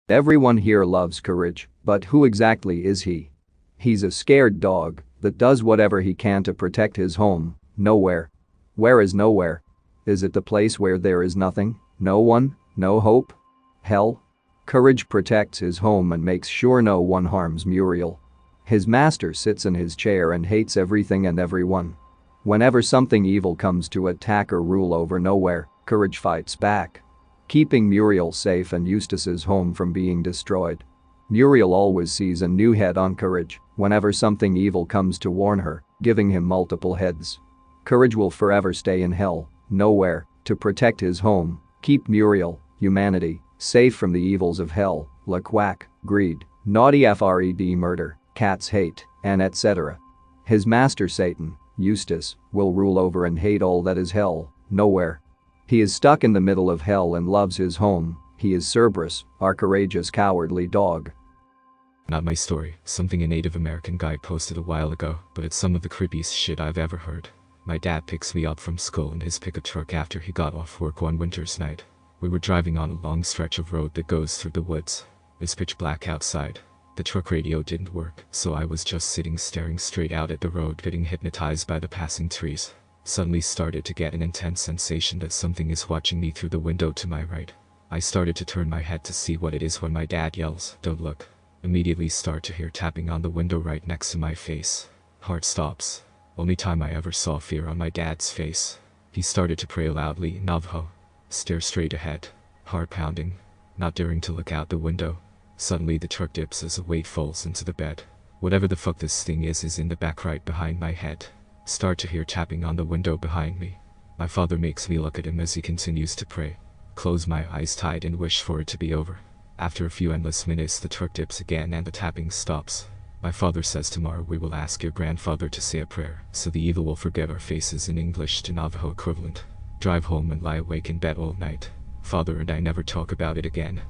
Everyone here loves courage, but who exactly is he? He's a scared dog that does whatever he can to protect his home. Nowhere. Where is nowhere? Is it the place where there is nothing, no one, no hope? Hell? Courage protects his home and makes sure no one harms Muriel. His master sits in his chair and hates everything and everyone. Whenever something evil comes to attack or rule over nowhere, Courage fights back, keeping Muriel safe and Eustace's home from being destroyed. Muriel always sees a new head on Courage whenever something evil comes to warn her, giving him multiple heads. Courage will forever stay in hell, nowhere, to protect his home, keep Muriel, humanity, safe from the evils of hell, like quack, greed, naughty FRED murder, cats hate, and etc. His master Satan, Eustace, will rule over and hate all that is hell, nowhere. He is stuck in the middle of hell and loves his home. He is Cerberus, our courageous cowardly dog. Not my story, something a Native American guy posted a while ago, but it's some of the creepiest shit I've ever heard. My dad picks me up from school in his pickup truck after he got off work one winter's night. We were driving on a long stretch of road that goes through the woods. It's pitch black outside. The truck radio didn't work, so I was just sitting staring straight out at the road, getting hypnotized by the passing trees. Suddenly started to get an intense sensation that something is watching me through the window to my right. I started to turn my head to see what it is when my dad yells, "Don't look." Immediately start to hear tapping on the window right next to my face. Heart stops. Only time I ever saw fear on my dad's face. He started to pray loudly in Navajo. Stare straight ahead. Heart pounding. Not daring to look out the window. Suddenly the truck dips as a weight falls into the bed. Whatever the fuck this thing is in the back right behind my head. Start to hear tapping on the window behind me. My father makes me look at him as he continues to pray. Close my eyes tight and wish for it to be over. After a few endless minutes the truck dips again and the tapping stops. My father says tomorrow we will ask your grandfather to say a prayer so the evil will forget our faces in English to Navajo equivalent. Drive home and lie awake in bed all night. Father and I never talk about it again.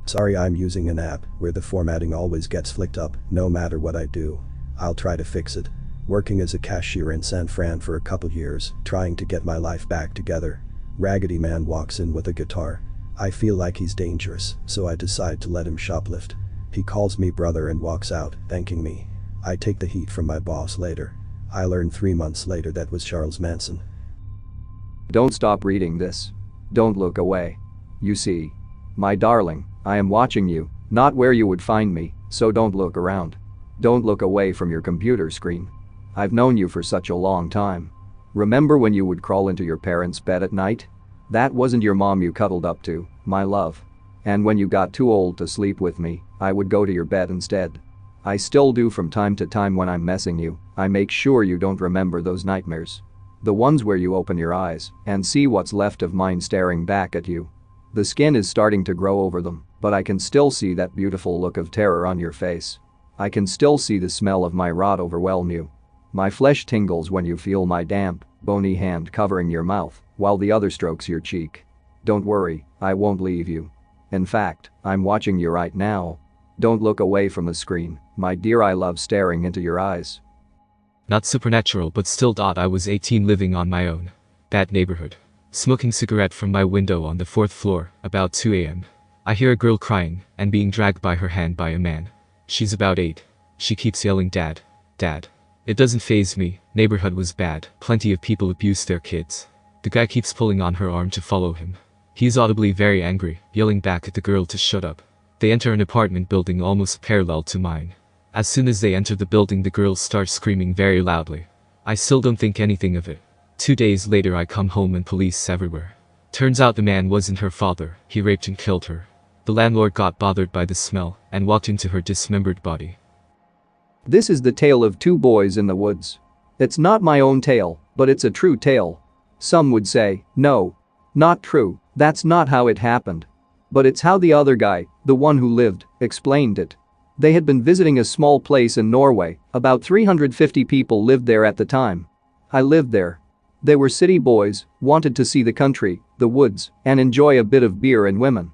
Sorry, I'm using an app where the formatting always gets flicked up no matter what I do. I'll try to fix it. Working as a cashier in San Fran for a couple years, trying to get my life back together. Raggedy man walks in with a guitar. I feel like he's dangerous, so I decide to let him shoplift. He calls me brother and walks out, thanking me. I take the heat from my boss later. I learn 3 months later that was Charles Manson. Don't stop reading this. Don't look away. You see. My darling, I am watching you, not where you would find me, so don't look around. Don't look away from your computer screen. I've known you for such a long time. Remember when you would crawl into your parents' bed at night? That wasn't your mom you cuddled up to, my love. And when you got too old to sleep with me, I would go to your bed instead. I still do from time to time when I'm messing you. I make sure you don't remember those nightmares. The ones where you open your eyes and see what's left of mine staring back at you. The skin is starting to grow over them, but I can still see that beautiful look of terror on your face. I can still see the smell of my rot overwhelm you. My flesh tingles when you feel my damp, bony hand covering your mouth while the other strokes your cheek. Don't worry, I won't leave you. In fact, I'm watching you right now. Don't look away from the screen, my dear, I love staring into your eyes. Not supernatural but still. I was 18 living on my own. Bad neighborhood. Smoking cigarette from my window on the 4th floor, about 2 a.m. I hear a girl crying and being dragged by her hand by a man. She's about 8. She keeps yelling, "Dad, Dad." It doesn't faze me. Neighborhood was bad. Plenty of people abuse their kids. The guy keeps pulling on her arm to follow him. He's audibly very angry, yelling back at the girl to shut up. They enter an apartment building almost parallel to mine. As soon as they enter the building the girl starts screaming very loudly. I still don't think anything of it. 2 days later I come home and police everywhere. Turns out the man wasn't her father, he raped and killed her. The landlord got bothered by the smell and walked into her dismembered body. This is the tale of 2 boys in the woods. It's not my own tale, but it's a true tale. Some would say, no. Not true, that's not how it happened. But it's how the other guy, the one who lived, explained it. They had been visiting a small place in Norway, about 350 people lived there at the time. I lived there. They were city boys, wanted to see the country, the woods, and enjoy a bit of beer and women.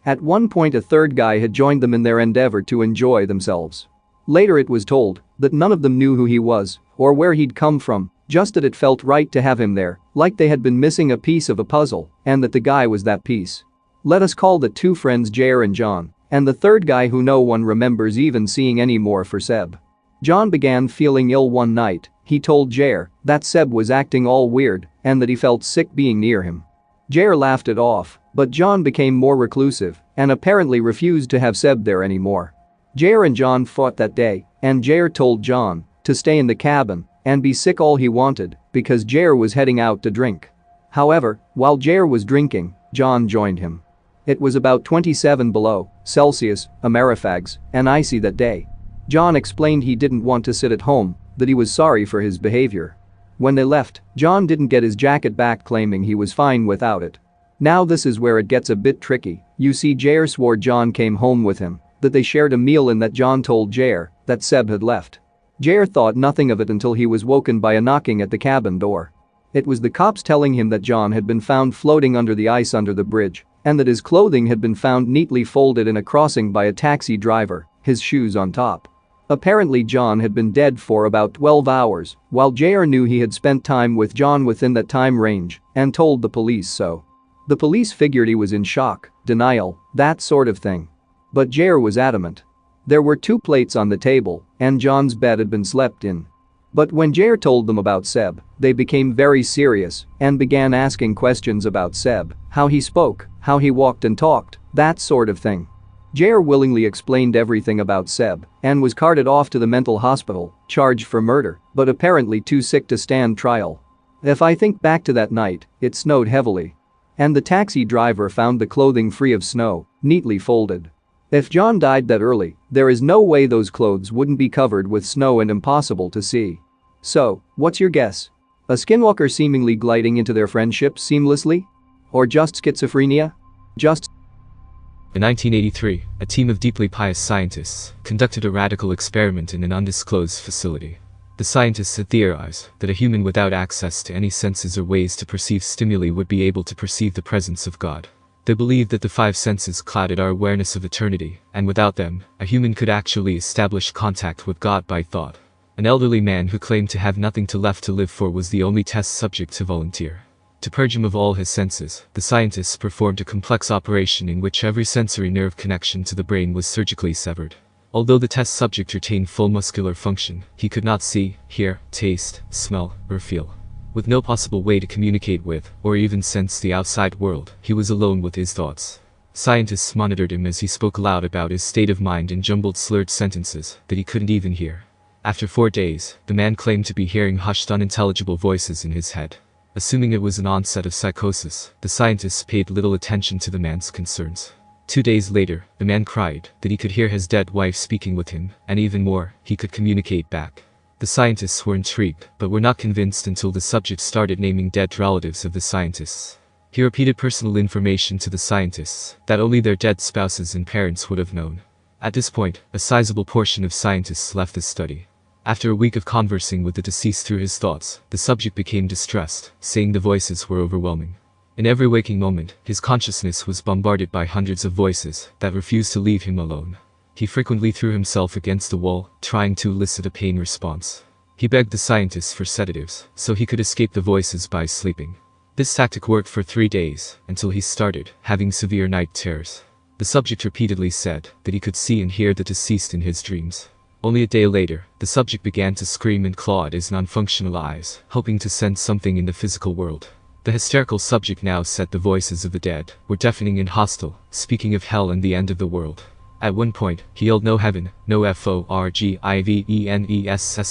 At one point a third guy had joined them in their endeavor to enjoy themselves. Later it was told that none of them knew who he was or where he'd come from, just that it felt right to have him there, like they had been missing a piece of a puzzle, and that the guy was that piece. Let us call the two friends Jair and John, and the third guy who no one remembers even seeing anymore for Seb. John began feeling ill one night. He told Jair that Seb was acting all weird and that he felt sick being near him. Jair laughed it off, but John became more reclusive and apparently refused to have Seb there anymore. Jair and John fought that day, and Jair told John to stay in the cabin and be sick all he wanted because Jair was heading out to drink. However, while Jair was drinking, John joined him. It was about 27 below Celsius, Amerifags, and icy that day. John explained he didn't want to sit at home, that he was sorry for his behavior. When they left, John didn't get his jacket back, claiming he was fine without it. Now this is where it gets a bit tricky. You see, Jair swore John came home with him, that they shared a meal and that John told Jair that Seb had left. Jair thought nothing of it until he was woken by a knocking at the cabin door. It was the cops telling him that John had been found floating under the ice under the bridge and that his clothing had been found neatly folded in a crossing by a taxi driver, his shoes on top. Apparently John had been dead for about 12 hours, while Jair knew he had spent time with John within that time range and told the police so. The police figured he was in shock, denial, that sort of thing. But Jair was adamant. There were 2 plates on the table and John's bed had been slept in. But when Jair told them about Seb, they became very serious and began asking questions about Seb, how he spoke, how he walked and talked, that sort of thing. Jair willingly explained everything about Seb and was carted off to the mental hospital, charged for murder, but apparently too sick to stand trial. If I think back to that night, it snowed heavily. And the taxi driver found the clothing free of snow, neatly folded. If John died that early, there is no way those clothes wouldn't be covered with snow and impossible to see. So, what's your guess? A skinwalker seemingly gliding into their friendship seamlessly? Or just schizophrenia? Just. In 1983, a team of deeply pious scientists conducted a radical experiment in an undisclosed facility. The scientists had theorized that a human without access to any senses or ways to perceive stimuli would be able to perceive the presence of God. They believed that the 5 senses clouded our awareness of eternity, and without them, a human could actually establish contact with God by thought. An elderly man who claimed to have nothing left to live for was the only test subject to volunteer. To purge him of all his senses, the scientists performed a complex operation in which every sensory nerve connection to the brain was surgically severed. Although the test subject retained full muscular function, he could not see, hear, taste, smell, or feel. With no possible way to communicate with, or even sense the outside world, he was alone with his thoughts. Scientists monitored him as he spoke aloud about his state of mind in jumbled slurred sentences that he couldn't even hear. After 4 days, the man claimed to be hearing hushed unintelligible voices in his head. Assuming it was an onset of psychosis, the scientists paid little attention to the man's concerns. 2 days later, the man cried that he could hear his dead wife speaking with him, and even more, he could communicate back. The scientists were intrigued, but were not convinced until the subject started naming dead relatives of the scientists. He repeated personal information to the scientists that only their dead spouses and parents would have known. At this point, a sizable portion of scientists left the study. After a week of conversing with the deceased through his thoughts, the subject became distressed, saying the voices were overwhelming. In every waking moment, his consciousness was bombarded by hundreds of voices that refused to leave him alone. He frequently threw himself against the wall, trying to elicit a pain response. He begged the scientists for sedatives, so he could escape the voices by sleeping. This tactic worked for 3 days, until he started having severe night terrors. The subject repeatedly said that he could see and hear the deceased in his dreams. Only a day later, the subject began to scream and claw at his non-functional eyes, hoping to sense something in the physical world. The hysterical subject now said the voices of the dead were deafening and hostile, speaking of hell and the end of the world. At one point, he yelled "No heaven, no forgiveness"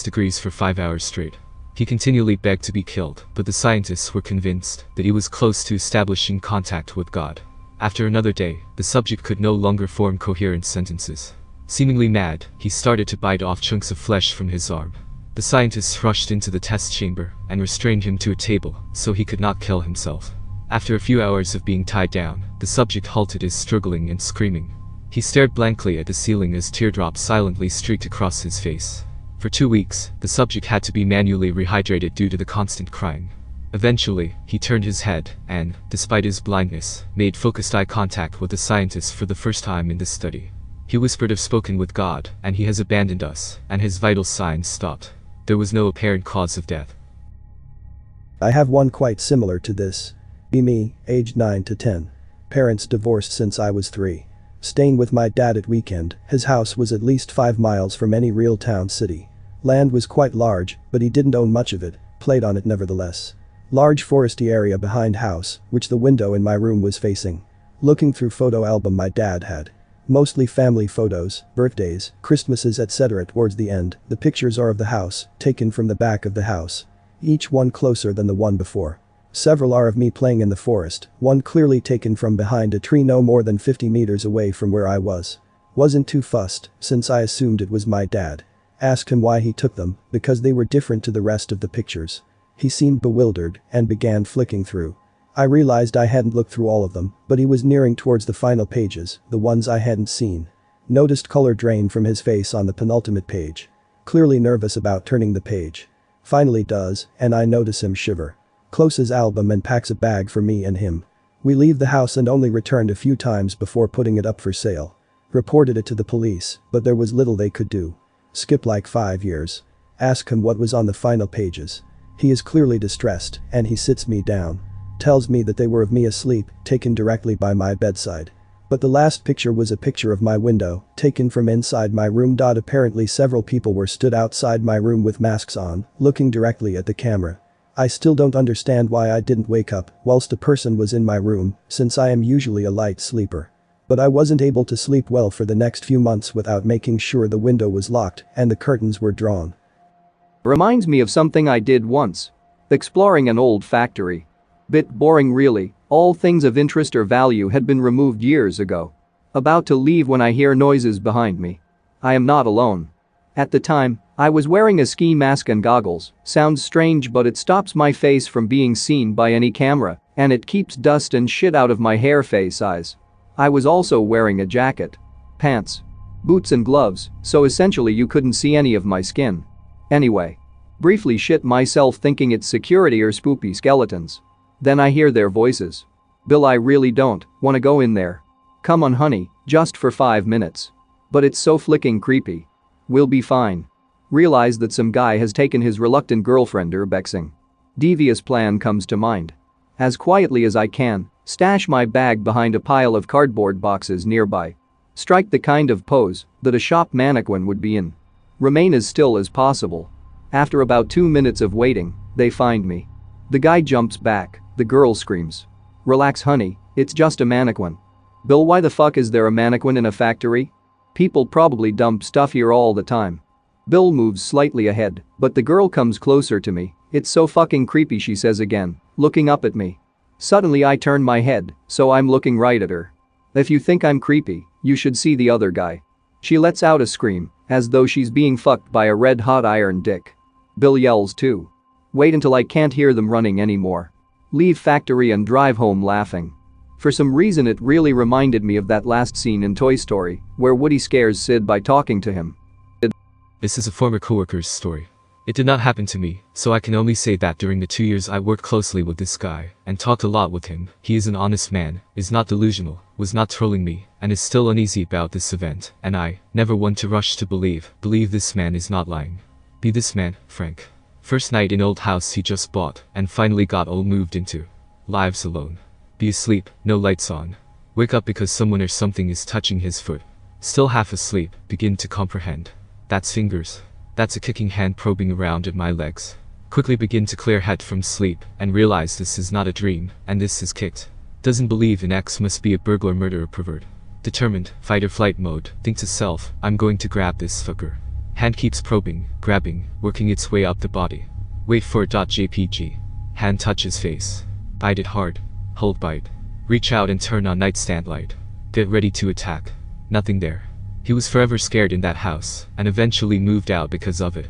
degrees for 5 hours straight. He continually begged to be killed, but the scientists were convinced that he was close to establishing contact with God. After another day, the subject could no longer form coherent sentences. Seemingly mad, he started to bite off chunks of flesh from his arm. The scientists rushed into the test chamber and restrained him to a table so he could not kill himself. After a few hours of being tied down, the subject halted his struggling and screaming. He stared blankly at the ceiling as teardrops silently streaked across his face. For 2 weeks, the subject had to be manually rehydrated due to the constant crying. Eventually, he turned his head and, despite his blindness, made focused eye contact with the scientists for the first time in this study. He whispered, "I've spoken with God, and he has abandoned us," and his vital signs stopped. There was no apparent cause of death. I have one quite similar to this. Be me, aged 9 to 10. Parents divorced since I was 3. Staying with my dad at weekend, his house was at least 5 miles from any real town city. Land was quite large, but he didn't own much of it, played on it nevertheless. Large foresty area behind house, which the window in my room was facing. Looking through photo album my dad had. Mostly family photos, birthdays, Christmases etc. Towards the end, the pictures are of the house, taken from the back of the house. Each one closer than the one before. Several are of me playing in the forest, one clearly taken from behind a tree no more than 50 meters away from where I was. Wasn't too fussed, since I assumed it was my dad. Asked him why he took them, because they were different to the rest of the pictures. He seemed bewildered and began flicking through. I realized I hadn't looked through all of them, but he was nearing towards the final pages, the ones I hadn't seen. Noticed color drain from his face on the penultimate page. Clearly nervous about turning the page. Finally does, and I notice him shiver. Closes album and packs a bag for me and him. We leave the house and only returned a few times before putting it up for sale. Reported it to the police, but there was little they could do. Skip like 5 years. Ask him what was on the final pages. He is clearly distressed, and he sits me down. Tells me that they were of me asleep, taken directly by my bedside. But the last picture was a picture of my window, taken from inside my room. Apparently several people were stood outside my room with masks on, looking directly at the camera. I still don't understand why I didn't wake up whilst a person was in my room, since I am usually a light sleeper. But I wasn't able to sleep well for the next few months without making sure the window was locked and the curtains were drawn. Reminds me of something I did once. Exploring an old factory. Bit boring really, all things of interest or value had been removed years ago. About to leave when I hear noises behind me. I am not alone. At the time, I was wearing a ski mask and goggles. Sounds strange, but it stops my face from being seen by any camera, and it keeps dust and shit out of my hair face eyes. I was also wearing a jacket, pants, boots and gloves, so essentially you couldn't see any of my skin. Anyway. Briefly shit myself thinking it's security or spoopy skeletons. Then I hear their voices. Bill, I really don't wanna go in there. Come on honey, just for 5 minutes. But it's so flicking creepy. We'll be fine. Realize that some guy has taken his reluctant girlfriend urbexing. Devious plan comes to mind. As quietly as I can, stash my bag behind a pile of cardboard boxes nearby. Strike the kind of pose that a shop mannequin would be in. Remain as still as possible. After about 2 minutes of waiting, they find me. The guy jumps back, the girl screams. Relax honey, it's just a mannequin. Bill, why the fuck is there a mannequin in a factory? People probably dump stuff here all the time. Bill moves slightly ahead, but the girl comes closer to me. It's so fucking creepy, she says again, looking up at me. Suddenly I turn my head, so I'm looking right at her. If you think I'm creepy, you should see the other guy. She lets out a scream, as though she's being fucked by a red-hot iron dick. Bill yells too. Wait until I can't hear them running anymore. Leave factory and drive home laughing. For some reason it really reminded me of that last scene in Toy Story, where Woody scares Sid by talking to him. This is a former coworker's story. It did not happen to me, so I can only say that during the 2 years I worked closely with this guy and talked a lot with him, he is an honest man, is not delusional, was not trolling me, and is still uneasy about this event, and I, never one to rush to believe this man is not lying. Be this man, Frank. First night in old house he just bought and finally got all moved into. Lives alone. Be asleep, no lights on. Wake up because someone or something is touching his foot. Still half asleep, begin to comprehend. That's fingers. That's a kicking hand probing around at my legs. Quickly begin to clear head from sleep and realize this is not a dream and this is kicked. Doesn't believe in X must be a burglar, murderer, pervert. Determined, fight or flight mode, think to self, I'm going to grab this fucker. Hand keeps probing, grabbing, working its way up the body. Wait for it. JPG. Hand touches face. Bite it hard. Hold bite. Reach out and turn on nightstand light. Get ready to attack. Nothing there. He was forever scared in that house and eventually moved out because of it.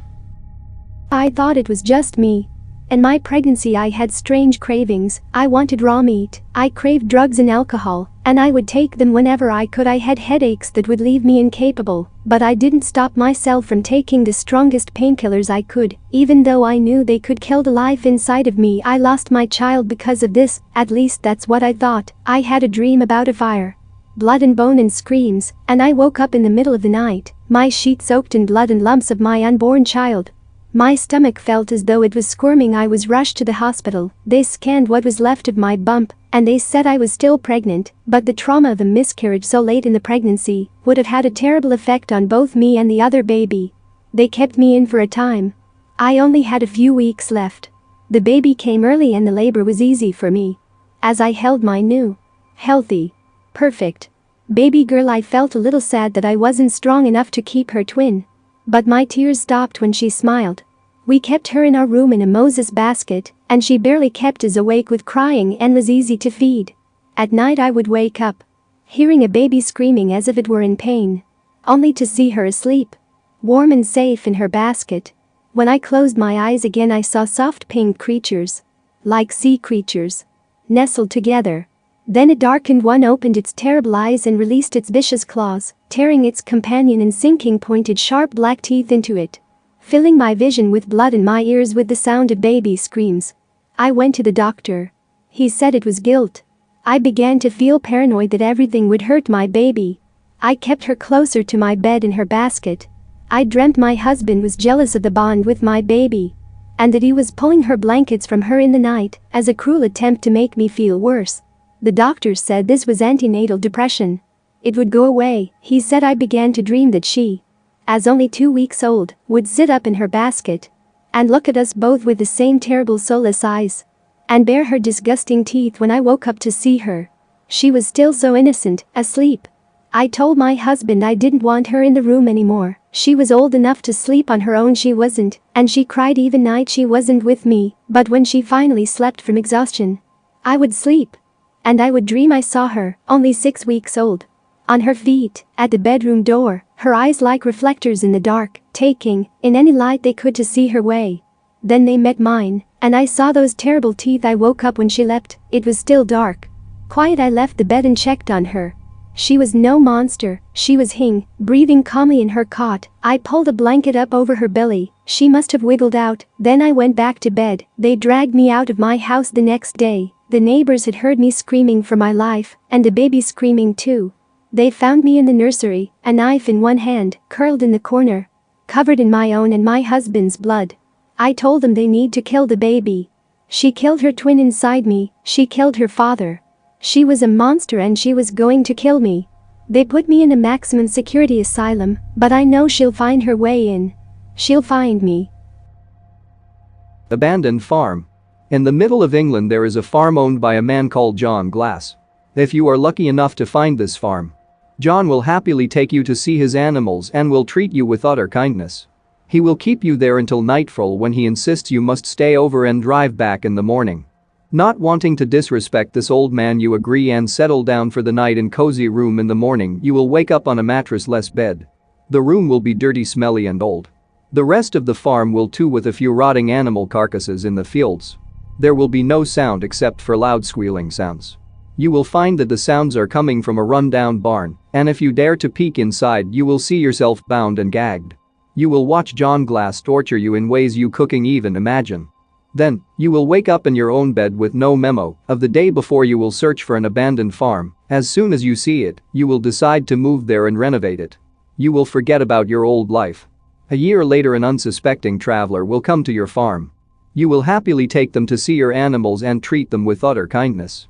I thought it was just me. In my pregnancy I had strange cravings. I wanted raw meat, I craved drugs and alcohol, and I would take them whenever I could. I had headaches that would leave me incapable, but I didn't stop myself from taking the strongest painkillers I could, even though I knew they could kill the life inside of me. I lost my child because of this, at least that's what I thought. I had a dream about a fire. Blood and bone and screams, and I woke up in the middle of the night, my sheet soaked in blood and lumps of my unborn child. My stomach felt as though it was squirming. I was rushed to the hospital. They scanned what was left of my bump, and they said I was still pregnant, but the trauma of a miscarriage so late in the pregnancy would have had a terrible effect on both me and the other baby. They kept me in for a time. I only had a few weeks left. The baby came early and the labor was easy for me. As I held my new, healthy, perfect baby girl, I felt a little sad that I wasn't strong enough to keep her twin. But my tears stopped when she smiled. We kept her in our room in a Moses basket, and she barely kept us awake with crying and was easy to feed. At night I would wake up, hearing a baby screaming as if it were in pain, only to see her asleep, warm and safe in her basket. When I closed my eyes again, I saw soft pink creatures, like sea creatures, nestled together. Then a darkened one opened its terrible eyes and released its vicious claws, tearing its companion and sinking pointed sharp black teeth into it, filling my vision with blood and my ears with the sound of baby screams. I went to the doctor. He said it was guilt. I began to feel paranoid that everything would hurt my baby. I kept her closer to my bed in her basket. I dreamt my husband was jealous of the bond with my baby, and that he was pulling her blankets from her in the night as a cruel attempt to make me feel worse. The doctor said this was antenatal depression. It would go away. He said I began to dream that she, as only 2 weeks old, would sit up in her basket and look at us both with the same terrible soulless eyes and bare her disgusting teeth. When I woke up to see her, she was still so innocent, asleep. I told my husband I didn't want her in the room anymore. She was old enough to sleep on her own. She wasn't, and she cried even night she wasn't with me. But when she finally slept from exhaustion, I would sleep, and I would dream I saw her, only 6 weeks old, on her feet, at the bedroom door, her eyes like reflectors in the dark, taking in any light they could to see her way. Then they met mine, and I saw those terrible teeth. I woke up when she leapt. It was still dark. Quiet. I left the bed and checked on her. She was no monster. She was breathing calmly in her cot. I pulled a blanket up over her belly. She must have wiggled out. Then I went back to bed. They dragged me out of my house the next day. The neighbors had heard me screaming for my life, and the baby screaming too. They found me in the nursery, a knife in one hand, curled in the corner, covered in my own and my husband's blood. I told them they need to kill the baby. She killed her twin inside me. She killed her father. She was a monster and she was going to kill me. They put me in a maximum security asylum, but I know she'll find her way in. She'll find me. Abandoned farm. In the middle of England there is a farm owned by a man called John Glass. If you are lucky enough to find this farm, John will happily take you to see his animals and will treat you with utter kindness. He will keep you there until nightfall, when he insists you must stay over and drive back in the morning. Not wanting to disrespect this old man, you agree and settle down for the night in cozy room. In the morning you will wake up on a mattress-less bed. The room will be dirty, smelly and old. The rest of the farm will too, with a few rotting animal carcasses in the fields. There will be no sound except for loud squealing sounds. You will find that the sounds are coming from a run-down barn, and if you dare to peek inside you will see yourself bound and gagged. You will watch John Glass torture you in ways you couldn't even imagine. Then, you will wake up in your own bed with no memo of the day before. You will search for an abandoned farm. As soon as you see it, you will decide to move there and renovate it. You will forget about your old life. A year later, an unsuspecting traveler will come to your farm. You will happily take them to see your animals and treat them with utter kindness.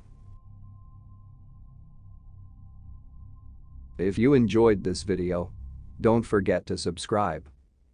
If you enjoyed this video, don't forget to subscribe.